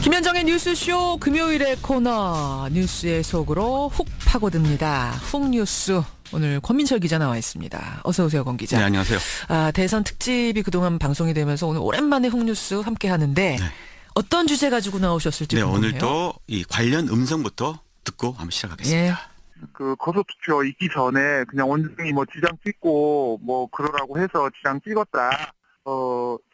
김현정의 뉴스쇼 금요일의 코너 뉴스의 속으로 훅 파고듭니다. 훅 뉴스. 오늘 권민철 기자 나와 있습니다. 어서 오세요, 권 기자. 네, 안녕하세요. 대선 특집이 그동안 방송이 되면서 오늘 오랜만에 훅 뉴스 함께 하는데 네. 어떤 주제 가지고 나오셨을지 네, 궁금해요. 오늘도 이 관련 음성부터 듣고 한번 시작하겠습니다. 예. 그 거소투표 있기 전에 그냥 원장이 뭐 지장 찍고 뭐 그러라고 해서 지장 찍었다.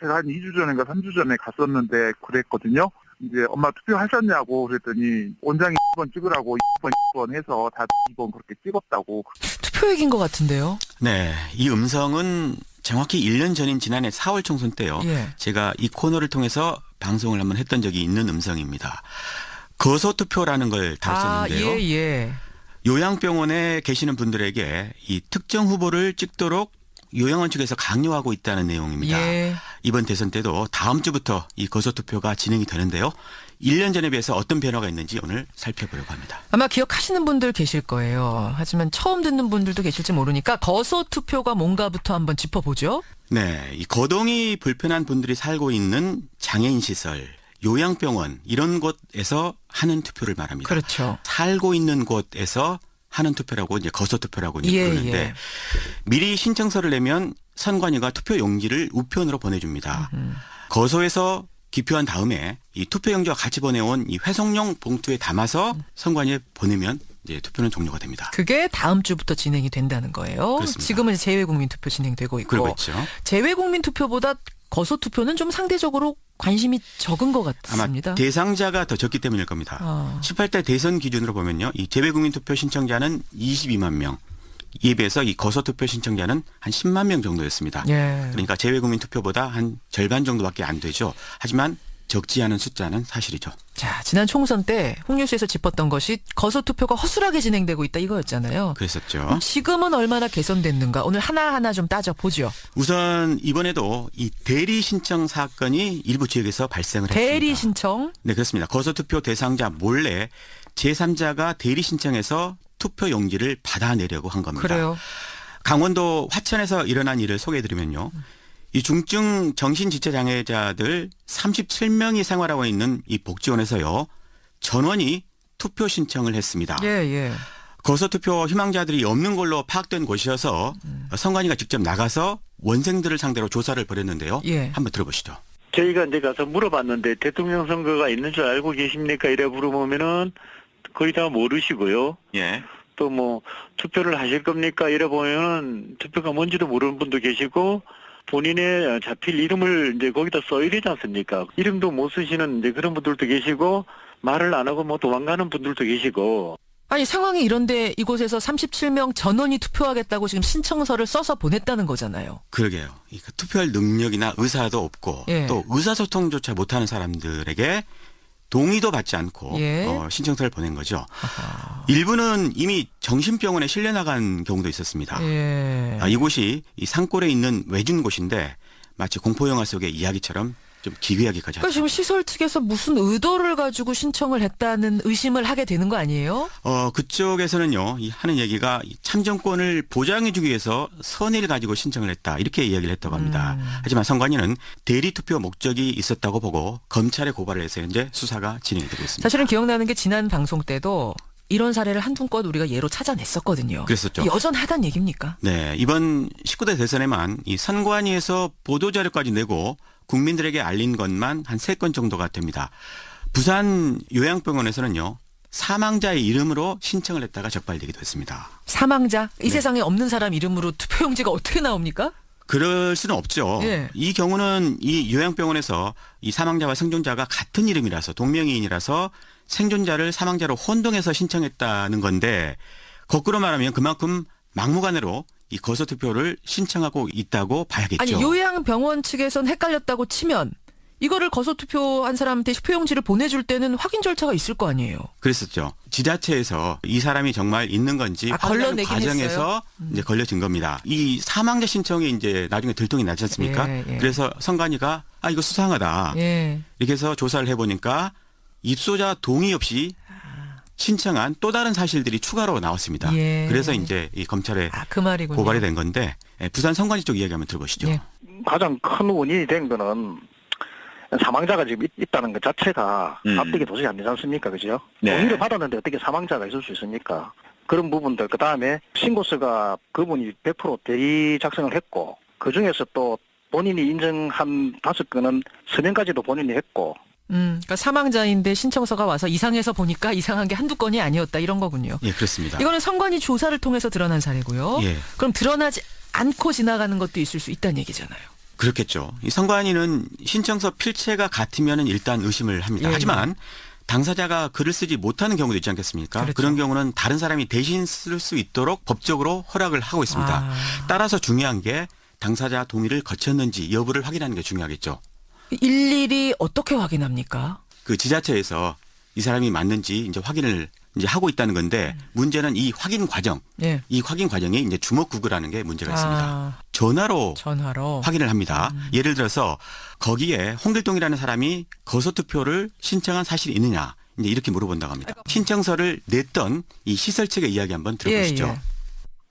제가 한 2주 전인가 3주 전에 갔었는데 그랬거든요. 이제 엄마 투표하셨냐고 그랬더니 원장이 2번 찍으라고 2번 해서 다 2번 그렇게 찍었다고. 투표 얘기인 것 같은데요. 네, 이 음성은 정확히 1년 전인 지난해 4월 총선 때요. 예. 제가 이 코너를 통해서 방송을 한번 했던 적이 있는 음성입니다. 거소투표라는 걸 다뤘었는데요. 예. 요양병원에 계시는 분들에게 이 특정 후보를 찍도록 요양원 측에서 강요하고 있다는 내용입니다. 예. 이번 대선 때도 다음 주부터 이 거소투표가 진행이 되는데요. 1년 전에 비해서 어떤 변화가 있는지 오늘 살펴보려고 합니다. 아마 기억하시는 분들 계실 거예요. 하지만 처음 듣는 분들도 계실지 모르니까 거소투표가 뭔가부터 한번 짚어보죠. 네, 이 거동이 불편한 분들이 살고 있는 장애인 시설, 요양병원 이런 곳에서 하는 투표를 말합니다. 그렇죠. 살고 있는 곳에서 하는 투표라고 이제 거소투표라고 이제 부르는데 예. 미리 신청서를 내면 선관위가 투표 용지를 우편으로 보내줍니다. 거소에서 기표한 다음에 이 투표 용지와 같이 보내온 이 회송용 봉투에 담아서 선관위에 보내면 이제 투표는 종료가 됩니다. 그게 다음 주부터 진행이 된다는 거예요. 그렇습니다. 지금은 재외국민 투표 진행되고 있고. 그러고 있죠. 재외국민 투표보다 거소투표는 좀 상대적으로 관심이 적은 것 같습니다. 아마 대상자가 더 적기 때문일 겁니다. 18대 대선 기준으로 보면요. 이 재외국민 투표 신청자는 22만 명. 이에 비해서 이 거소투표 신청자는 한 10만 명 정도였습니다. 예. 그러니까 재외국민 투표보다 한 절반 정도밖에 안 되죠. 하지만 적지 않은 숫자는 사실이죠. 자, 지난 총선 때 홍뉴스에서 짚었던 것이 거소투표가 허술하게 진행되고 있다 이거였잖아요. 그랬었죠. 지금은 얼마나 개선됐는가 오늘 하나하나 좀 따져보죠. 우선 이번에도 이 대리 신청 사건이 일부 지역에서 발생을 했습니다. 대리 신청. 네, 그렇습니다. 거소투표 대상자 몰래 제3자가 대리 신청해서 투표 용지를 받아내려고 한 겁니다. 그래요. 강원도 화천에서 일어난 일을 소개해드리면요. 이 중증 정신지체장애자들 37명이 생활하고 있는 이 복지원에서요. 전원이 투표 신청을 했습니다. 예. 거소투표 희망자들이 없는 걸로 파악된 곳이어서 선관위가 직접 나가서 원생들을 상대로 조사를 벌였는데요. 예. 한번 들어보시죠. 저희가 이제 가서 물어봤는데 대통령 선거가 있는 줄 알고 계십니까? 이래 물어보면은 거의 다 모르시고요. 예. 또 뭐 투표를 하실 겁니까? 이래 보면은 투표가 뭔지도 모르는 분도 계시고 본인의 자필 이름을 이제 거기다 써야 되지 않습니까? 이름도 못 쓰시는 이제 그런 분들도 계시고 말을 안 하고 뭐 도망가는 분들도 계시고. 아니 상황이 이런데 이곳에서 37명 전원이 투표하겠다고 지금 신청서를 써서 보냈다는 거잖아요. 그러게요. 그러니까 투표할 능력이나 의사도 없고 예. 또 의사소통조차 못하는 사람들에게 동의도 받지 않고 예. 신청서를 보낸 거죠. 일부는 이미 정신병원에 실려 나간 경우도 있었습니다. 예. 이곳이 이 산골에 있는 외진 곳인데 마치 공포영화 속의 이야기처럼 좀 기괴하기까지 그러니까 하죠. 지금 시설 측에서 무슨 의도를 가지고 신청을 했다는 의심을 하게 되는 거 아니에요? 그쪽에서는요, 이 하는 얘기가 이 참정권을 보장해주기 위해서 선의를 가지고 신청을 했다 이렇게 이야기를 했다고 합니다. 하지만 선관위는 대리 투표 목적이 있었다고 보고 검찰에 고발을 해서 현재 수사가 진행이 되고 있습니다. 사실은 기억나는 게 지난 방송 때도 이런 사례를 한두 건 우리가 예로 찾아냈었거든요. 그랬었죠. 여전하단 얘기입니까? 네, 이번 19대 대선에만 이 선관위에서 보도자료까지 내고 국민들에게 알린 것만 한 3건 정도가 됩니다. 부산 요양병원에서는요. 사망자의 이름으로 신청을 했다가 적발되기도 했습니다. 사망자? 이 네. 세상에 없는 사람 이름으로 투표용지가 어떻게 나옵니까? 그럴 수는 없죠. 예. 이 경우는 이 요양병원에서 이 사망자와 생존자가 같은 이름이라서 동명이인이라서 생존자를 사망자로 혼동해서 신청했다는 건데 거꾸로 말하면 그만큼 막무가내로 이 거소투표를 신청하고 있다고 봐야겠죠. 아니 요양병원 측에선 헷갈렸다고 치면 이거를 거소투표한 사람한테 투표용지를 보내줄 때는 확인 절차가 있을 거 아니에요. 그랬었죠. 지자체에서 이 사람이 정말 있는 건지 확인하는 걸러내긴 과정에서 이제 걸려진 겁니다. 이 사망자 신청이 이제 나중에 들통이 나지 않습니까? 예. 그래서 선관위가 이거 수상하다. 예. 이렇게 해서 조사를 해보니까 입소자 동의 없이 신청한 또 다른 사실들이 추가로 나왔습니다. 예. 그래서 이제 이 검찰에 그 말이군요. 고발이 된 건데 부산 선관위 쪽 이야기 한번 들어보시죠. 예. 가장 큰 원인이 된 거는 사망자가 지금 있다는 것 자체가 납득이 도저히 안 되지 않습니까? 그죠? 네. 동의를 받았는데 어떻게 사망자가 있을 수 있습니까? 그런 부분들, 그 다음에 신고서가 그분이 100% 대리 작성을 했고, 그 중에서 또 본인이 인정한 5건은 서명까지도 본인이 했고, 그러니까 사망자인데 신청서가 와서 이상해서 보니까 이상한 게 한두 건이 아니었다 이런 거군요. 예, 그렇습니다. 이거는 선관위 조사를 통해서 드러난 사례고요. 예. 그럼 드러나지 않고 지나가는 것도 있을 수 있다는 얘기잖아요. 그렇겠죠. 이 선관위는 신청서 필체가 같으면 일단 의심을 합니다. 예, 하지만 당사자가 글을 쓰지 못하는 경우도 있지 않겠습니까? 그렇죠. 그런 경우는 다른 사람이 대신 쓸 수 있도록 법적으로 허락을 하고 있습니다. 따라서 중요한 게 당사자 동의를 거쳤는지 여부를 확인하는 게 중요하겠죠. 일일이 어떻게 확인합니까? 그 지자체에서 이 사람이 맞는지 이제 확인을 이제 하고 있다는 건데 문제는 이 확인 과정, 예. 이 확인 과정에 이제 주먹구구라는 게 문제가 있습니다. 전화로 확인을 합니다. 예를 들어서 거기에 홍길동이라는 사람이 거소투표를 신청한 사실이 있느냐 이제 이렇게 물어본다고 합니다. 신청서를 냈던 이 시설 측의 이야기 한번 들어보시죠. 예, 예.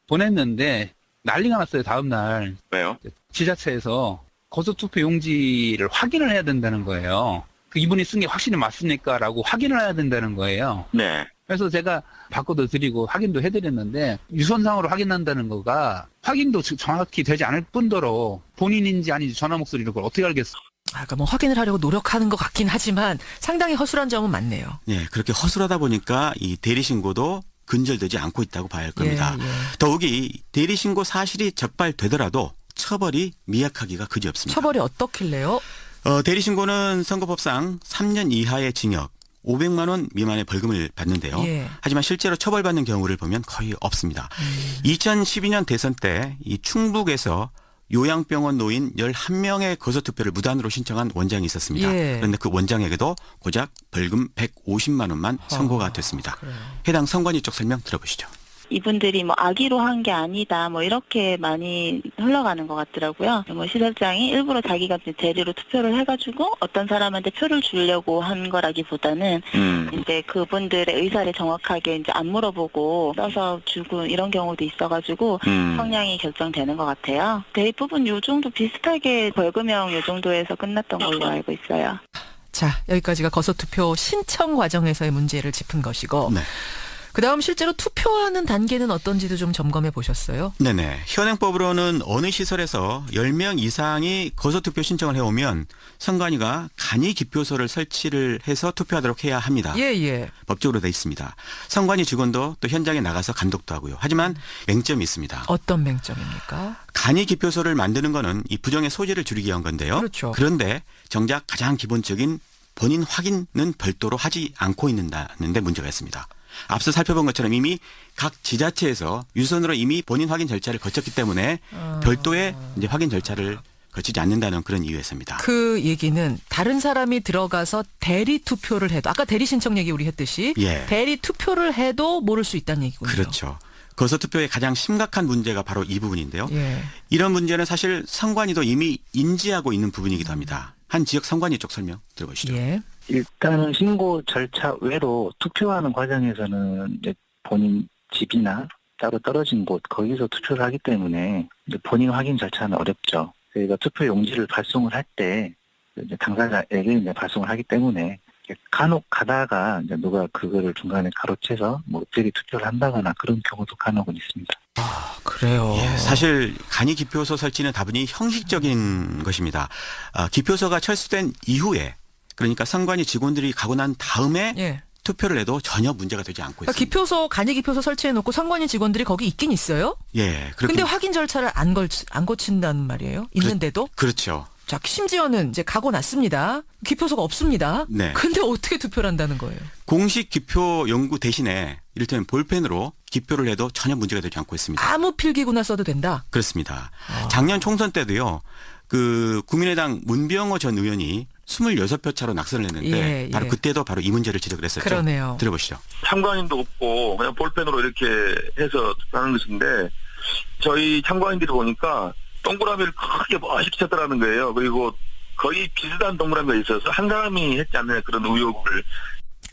보냈는데 난리가 났어요. 다음 날 왜요? 지자체에서 거소투표 용지를 확인을 해야 된다는 거예요. 그 이분이 쓴 게 확실히 맞습니까라고 확인을 해야 된다는 거예요. 네. 그래서 제가 바꿔도 드리고 확인도 해드렸는데 유선상으로 확인한다는 거가 확인도 정확히 되지 않을 뿐더러 본인인지 아닌지 전화 목소리를 그걸 어떻게 알겠어? 그러니까 뭐 확인을 하려고 노력하는 것 같긴 하지만 상당히 허술한 점은 많네요. 예, 그렇게 허술하다 보니까 이 대리신고도 근절되지 않고 있다고 봐야 할 겁니다. 예, 예. 더욱이 대리신고 사실이 적발되더라도 처벌이 미약하기가 그지없습니다. 처벌이 어떻길래요? 대리신고는 선거법상 3년 이하의 징역, 500만 원 미만의 벌금을 받는데요. 예. 하지만 실제로 처벌받는 경우를 보면 거의 없습니다. 2012년 대선 때 이 충북에서 요양병원 노인 11명의 거소투표를 무단으로 신청한 원장이 있었습니다. 예. 그런데 그 원장에게도 고작 벌금 150만 원만 선고가 됐습니다. 그래요. 해당 선관위 쪽 설명 들어보시죠. 이분들이 뭐 악의로 한 게 아니다 뭐 이렇게 많이 흘러가는 것 같더라고요. 뭐 시설장이 일부러 자기가 이제 대리로 투표를 해가지고 어떤 사람한테 표를 주려고 한 거라기보다는 이제 그분들의 의사를 정확하게 이제 안 물어보고 써서 주고 이런 경우도 있어가지고 성향이 결정되는 것 같아요. 대부분 요 정도 비슷하게 벌금형 요 정도에서 끝났던 걸로 알고 있어요. 자, 여기까지가 거소투표 신청 과정에서의 문제를 짚은 것이고 네. 그다음 실제로 투표하는 단계는 어떤지도 좀 점검해 보셨어요? 네네. 현행법으로는 어느 시설에서 10명 이상이 거소투표 신청을 해오면 선관위가 간이 기표소를 설치를 해서 투표하도록 해야 합니다. 예, 예. 법적으로 돼 있습니다. 선관위 직원도 또 현장에 나가서 감독도 하고요. 하지만 맹점이 있습니다. 어떤 맹점입니까? 간이 기표소를 만드는 거는 이 부정의 소지를 줄이기 위한 건데요. 그렇죠. 그런데 정작 가장 기본적인 본인 확인은 별도로 하지 않고 있는데 문제가 있습니다. 앞서 살펴본 것처럼 이미 각 지자체에서 유선으로 이미 본인 확인 절차를 거쳤기 때문에 별도의 이제 확인 절차를 거치지 않는다는 그런 이유에서입니다. 그 얘기는 다른 사람이 들어가서 대리 투표를 해도 아까 대리 신청 얘기 우리 했듯이 예. 대리 투표를 해도 모를 수 있다는 얘기군요. 그렇죠. 거소투표의 가장 심각한 문제가 바로 이 부분인데요. 예. 이런 문제는 사실 선관위도 이미 인지하고 있는 부분이기도 합니다. 한 지역 선관위 쪽 설명 들어보시죠. 예. 일단은 신고 절차 외로 투표하는 과정에서는 이제 본인 집이나 따로 떨어진 곳 거기서 투표를 하기 때문에 이제 본인 확인 절차는 어렵죠. 저희가 투표 용지를 발송을 할 때 이제 당사자에게 이제 발송을 하기 때문에 간혹 가다가 이제 누가 그거를 중간에 가로채서 뭐 엎드리 투표를 한다거나 그런 경우도 간혹은 있습니다. 그래요. 예, 사실 간이 기표소 설치는 다분히 형식적인 것입니다. 기표소가 철수된 이후에 그러니까 선관위 직원들이 가고 난 다음에 예. 투표를 해도 전혀 문제가 되지 않고 그러니까 있습니다. 기표소 간이 기표소 설치해 놓고 선관위 직원들이 거기 있긴 있어요. 예, 그렇게 근데 확인 절차를 안 거친다는 말이에요. 있는데도 그렇죠. 자, 심지어는 이제 가고 났습니다. 기표소가 없습니다. 네. 근데 어떻게 투표를 한다는 거예요? 공식 기표 연구 대신에 이를테면 볼펜으로 기표를 해도 전혀 문제가 되지 않고 있습니다. 아무 필기구나 써도 된다. 그렇습니다. 작년 총선 때도요. 그 국민의당 문병호 전 의원이 26표 차로 낙선을 했는데 예, 바로 예. 그때도 바로 이 문제를 지적을 했었죠. 그러네요. 들어보시죠. 참관인도 없고 그냥 볼펜으로 이렇게 해서 하는 것인데 저희 참관인들이 보니까 동그라미를 크게 멋있게 쳤더라는 거예요. 그리고 거의 비슷한 동그라미가 있어서 한 사람이 했지 않느냐 그런 의혹을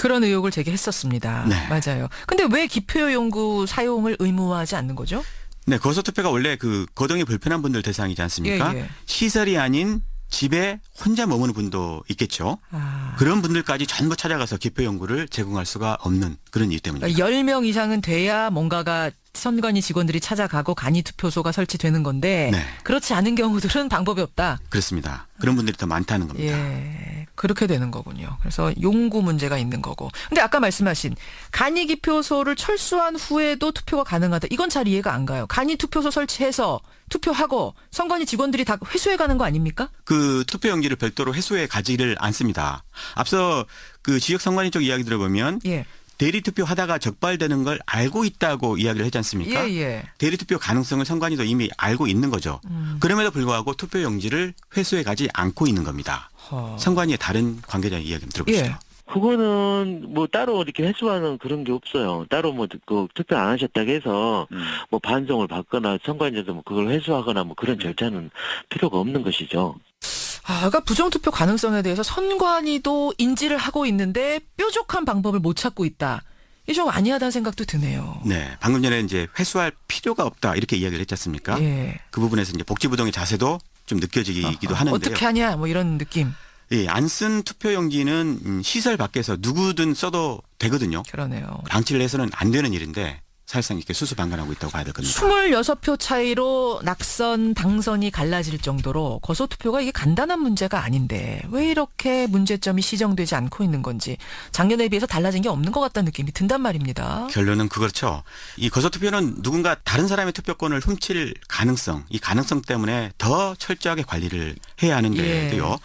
그런 의혹을 제기했었습니다. 네. 맞아요. 근데 왜 기표 용구 사용을 의무화하지 않는 거죠? 네, 거소투표가 원래 그 거동이 불편한 분들 대상이지 않습니까? 예. 시설이 아닌 집에 혼자 머무는 분도 있겠죠. 아. 그런 분들까지 전부 찾아가서 기표 연구를 제공할 수가 없는 그런 이유 때문입니다. 10명 이상은 돼야 뭔가가 선관위 직원들이 찾아가고 간이 투표소가 설치되는 건데 네. 그렇지 않은 경우들은 방법이 없다. 그렇습니다. 그런 분들이 더 많다는 겁니다. 예, 그렇게 되는 거군요. 그래서 용구 문제가 있는 거고. 근데 아까 말씀하신 간이 기표소를 철수한 후에도 투표가 가능하다. 이건 잘 이해가 안 가요. 간이 투표소 설치해서 투표하고 선관위 직원들이 다 회수해 가는 거 아닙니까? 그 투표용지를 별도로 회수해 가지를 않습니다. 앞서 그 지역 선관위 쪽 이야기 들어보면 예. 대리 투표 하다가 적발되는 걸 알고 있다고 이야기를 했지 않습니까? 예. 대리 투표 가능성을 선관위도 이미 알고 있는 거죠. 그럼에도 불구하고 투표용지를 회수해 가지 않고 있는 겁니다. 선관위의 다른 관계자의 이야기 좀 들어보시죠. 예. 그거는 뭐 따로 이렇게 회수하는 그런 게 없어요. 따로 뭐 그 투표 안 하셨다고 해서 뭐 반송을 받거나 선관위에서 뭐 그걸 회수하거나 뭐 그런 절차는 필요가 없는 것이죠. 그러니까 부정투표 가능성에 대해서 선관위도 인지를 하고 있는데 뾰족한 방법을 못 찾고 있다. 이게 좀 아니하다는 생각도 드네요. 네, 방금 전에 이제 회수할 필요가 없다 이렇게 이야기를 했지 않습니까? 예. 그 부분에서 이제 복지부동의 자세도 좀 느껴지기도 하는데요. 어떻게 하냐 뭐 이런 느낌. 예, 안 쓴 투표용지는 시설 밖에서 누구든 써도 되거든요. 그러네요. 방치를 해서는 안 되는 일인데 사실상 이렇게 수수방관하고 있다고 봐야 될 겁니다. 26표 차이로 낙선, 당선이 갈라질 정도로 거소투표가 이게 간단한 문제가 아닌데 왜 이렇게 문제점이 시정되지 않고 있는 건지 작년에 비해서 달라진 게 없는 것 같다는 느낌이 든단 말입니다. 결론은 그렇죠. 이 거소투표는 누군가 다른 사람의 투표권을 훔칠 가능성, 이 가능성 때문에 더 철저하게 관리를 해야 하는데도요.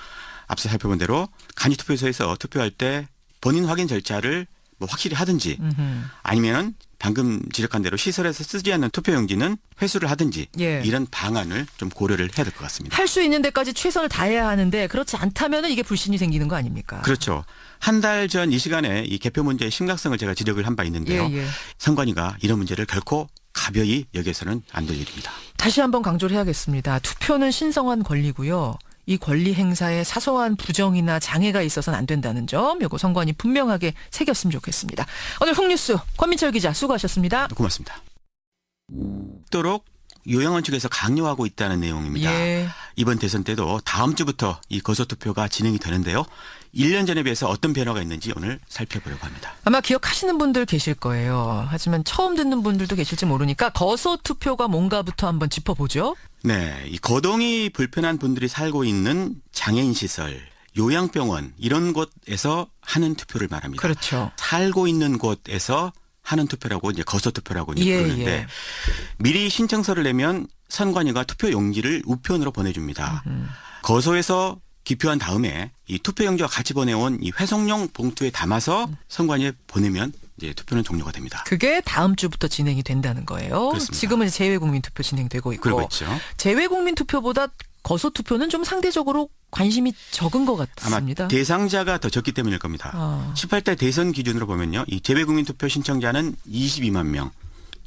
앞서 살펴본 대로 간이투표소에서 투표할 때 본인 확인 절차를 뭐 확실히 하든지 아니면 방금 지적한 대로 시설에서 쓰지 않는 투표용지는 회수를 하든지 예. 이런 방안을 좀 고려를 해야 될 것 같습니다. 할 수 있는 데까지 최선을 다해야 하는데 그렇지 않다면 이게 불신이 생기는 거 아닙니까? 그렇죠. 한 달 전 이 시간에 이 개표 문제의 심각성을 제가 지적을 한 바 있는데요. 예. 선관위가 이런 문제를 결코 가벼이 여기서는 안 될 일입니다. 다시 한번 강조를 해야겠습니다. 투표는 신성한 권리고요. 이 권리 행사에 사소한 부정이나 장애가 있어서는 안 된다는 점, 요거 선관위 분명하게 새겼으면 좋겠습니다. 오늘 훅뉴스 권민철 기자 수고하셨습니다. 고맙습니다. 또록 요양원 측에서 강요하고 있다는 내용입니다. 예. 이번 대선 때도 다음 주부터 이 거소투표가 진행이 되는데요. 1년 전에 비해서 어떤 변화가 있는지 오늘 살펴보려고 합니다. 아마 기억하시는 분들 계실 거예요. 하지만 처음 듣는 분들도 계실지 모르니까 거소투표가 뭔가부터 한번 짚어보죠. 네, 이 거동이 불편한 분들이 살고 있는 장애인 시설, 요양병원 이런 곳에서 하는 투표를 말합니다. 그렇죠. 살고 있는 곳에서 하는 투표라고 이제 거소투표라고 이제 예, 부르는데 예. 미리 신청서를 내면 선관위가 투표 용지를 우편으로 보내줍니다. 거소에서 기표한 다음에 이 투표용지와 같이 보내온 이 회송용 봉투에 담아서 선관위에 보내면 이제 투표는 종료가 됩니다. 그게 다음 주부터 진행이 된다는 거예요. 그렇습니다. 지금은 재외국민투표 진행되고 있고 그러고 있죠. 재외국민투표보다 거소투표는 좀 상대적으로 관심이 적은 것 아마 같습니다. 대상자가 더 적기 때문일 겁니다. 18대 대선 기준으로 보면요. 이 재외국민투표 신청자는 22만 명.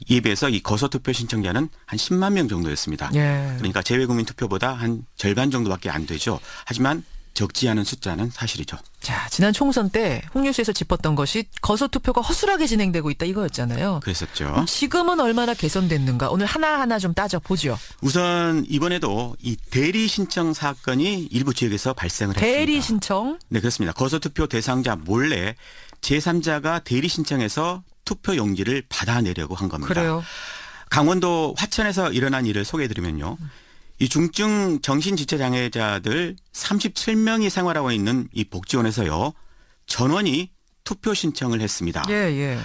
이에 비해서 이 거소투표 신청자는 한 10만 명 정도였습니다. 예. 그러니까 재외국민 투표보다 한 절반 정도밖에 안 되죠. 하지만 적지 않은 숫자는 사실이죠. 자, 지난 총선 때 훅뉴스에서 짚었던 것이 거소투표가 허술하게 진행되고 있다 이거였잖아요. 그랬었죠. 지금은 얼마나 개선됐는가 오늘 하나하나 좀 따져보죠. 우선 이번에도 이 대리 신청 사건이 일부 지역에서 발생을 했습니다. 대리 신청. 네, 그렇습니다. 거소투표 대상자 몰래 제3자가 대리 신청해서 투표 용지를 받아내려고 한 겁니다. 그래요. 강원도 화천에서 일어난 일을 소개해드리면요. 이 중증 정신지체장애자들 37명이 생활하고 있는 이 복지원에서요. 전원이 투표 신청을 했습니다. 예.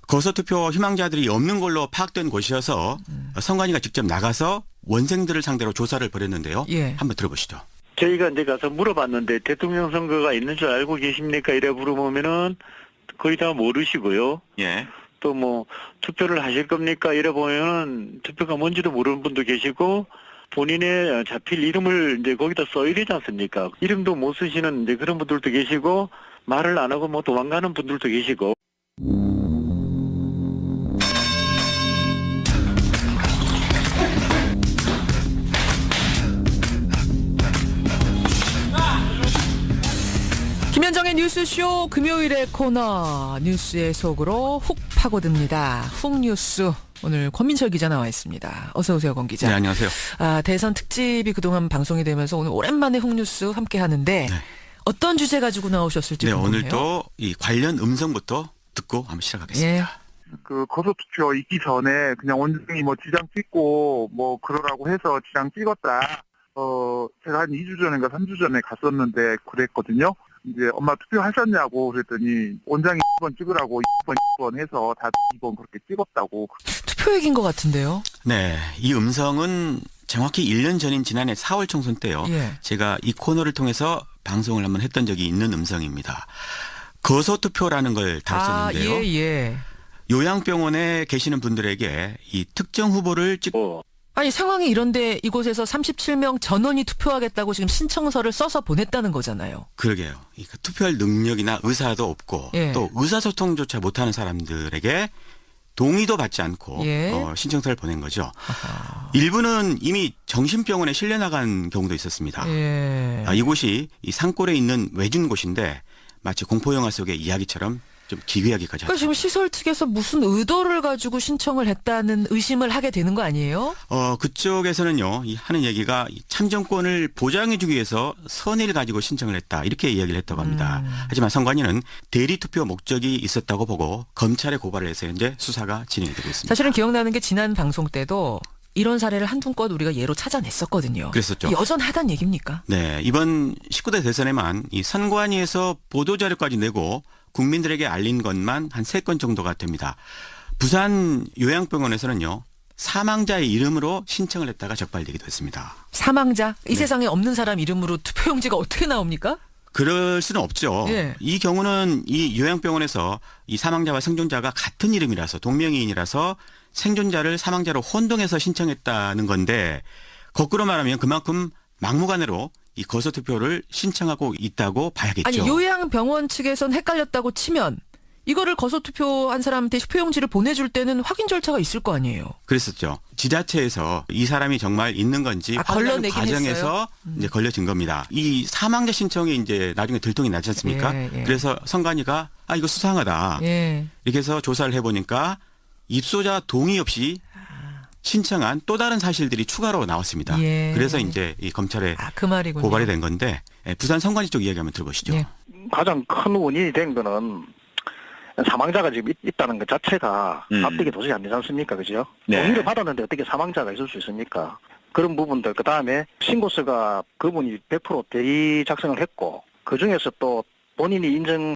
거소투표 희망자들이 없는 걸로 파악된 곳이어서 선관위가 직접 나가서 원생들을 상대로 조사를 벌였는데요. 예. 한번 들어보시죠. 저희가 이제 가서 물어봤는데 대통령 선거가 있는 줄 알고 계십니까? 이래 물어보면은 거의 다 모르시고요. 예. 또 뭐 투표를 하실 겁니까? 이래 보면은 투표가 뭔지도 모르는 분도 계시고 본인의 자필 이름을 이제 거기다 써야 되지 않습니까? 이름도 못 쓰시는 이제 그런 분들도 계시고 말을 안 하고 뭐 도망가는 분들도 계시고. 김현정의 뉴스 뉴스쇼 금요일의 코너 뉴스의 속으로 훅 파고듭니다. 훅 뉴스. 오늘 권민철 기자 나와 있습니다. 어서 오세요, 권 기자. 네, 안녕하세요. 대선 특집이 그동안 방송이 되면서 오늘 오랜만에 훅 뉴스 함께 하는데 어떤 주제 가지고 나오셨을지 궁금해요. 오늘도 이 관련 음성부터 듣고 한번 시작하겠습니다. 그 거소투표 있기 전에 그냥 원장이 뭐 지장 찍고 뭐 그러라고 해서 지장 찍었다. 제가 한 2주 전인가 3주 전에 갔었는데 그랬거든요. 이제 엄마 투표하셨냐고 그랬더니 원장이 2번 찍으라고 2번 해서 다 2번 그렇게 찍었다고. 투표 얘기인 것 같은데요. 네, 이 음성은 정확히 1년 전인 지난해 4월 총선 때요. 제가 이 코너를 통해서 방송을 한번 했던 적이 있는 음성입니다. 거소투표라는 걸 다뤘었는데요. 요양병원에 계시는 분들에게 이 특정 후보를 찍고 아니 상황이 이런데 이곳에서 37명 전원이 투표하겠다고 지금 신청서를 써서 보냈다는 거잖아요. 그러게요. 그러니까 투표할 능력이나 의사도 없고 또 의사소통조차 못하는 사람들에게 동의도 받지 않고 신청서를 보낸 거죠. 일부는 이미 정신병원에 실려 나간 경우도 있었습니다. 이곳이 이 산골에 있는 외진 곳인데 마치 공포영화 속의 이야기처럼 좀 기괴하기까지 하죠. 그러니까 지금 시설 측에서 무슨 의도를 가지고 신청을 했다는 의심을 하게 되는 거 아니에요? 그쪽에서는요, 하는 얘기가 참정권을 보장해주기 위해서 선의를 가지고 신청을 했다. 이렇게 이야기를 했다고 합니다. 하지만 선관위는 대리투표 목적이 있었다고 보고 검찰에 고발을 해서 현재 수사가 진행이 되고 있습니다. 사실은 기억나는 게 지난 방송 때도 이런 사례를 한두 건 우리가 예로 찾아냈었거든요. 그랬었죠. 여전하단 얘기입니까? 네, 이번 19대 대선에만 이 선관위에서 보도자료까지 내고 국민들에게 알린 것만 한 3건 정도가 됩니다. 부산 요양병원에서는요, 사망자의 이름으로 신청을 했다가 적발되기도 했습니다. 사망자? 이 세상에 없는 사람 이름으로 투표용지가 어떻게 나옵니까? 그럴 수는 없죠. 이 경우는 이 요양병원에서 이 사망자와 생존자가 같은 이름이라서 동명이인이라서 생존자를 사망자로 혼동해서 신청했다는 건데 거꾸로 말하면 그만큼 막무가내로 이 거소투표를 신청하고 있다고 봐야겠죠. 아니 요양병원 측에선 헷갈렸다고 치면 이거를 거소투표한 사람한테 투표용지를 보내줄 때는 확인 절차가 있을 거 아니에요. 그랬었죠. 지자체에서 이 사람이 정말 있는 건지 걸러내긴 과정에서 이제 걸려진 겁니다. 이 사망자 신청이 이제 나중에 들통이 나지 않습니까? 그래서 선관위가 이거 수상하다. 이렇게 해서 조사를 해보니까 입소자 동의 없이 신청한 또 다른 사실들이 추가로 나왔습니다. 그래서 이제 이 검찰에 그 말이군요. 고발이 된 건데 부산 선관위 쪽 이야기 한번 들어보시죠. 가장 큰 원인이 된 거는 사망자가 지금 있다는 것 자체가 납득이 도저히 안 되지 않습니까? 그죠? 동의를 받았는데 어떻게 사망자가 있을 수 있습니까? 그런 부분들, 그 다음에 신고서가 그분이 100% 대의 작성을 했고, 그 중에서 또 본인이 인증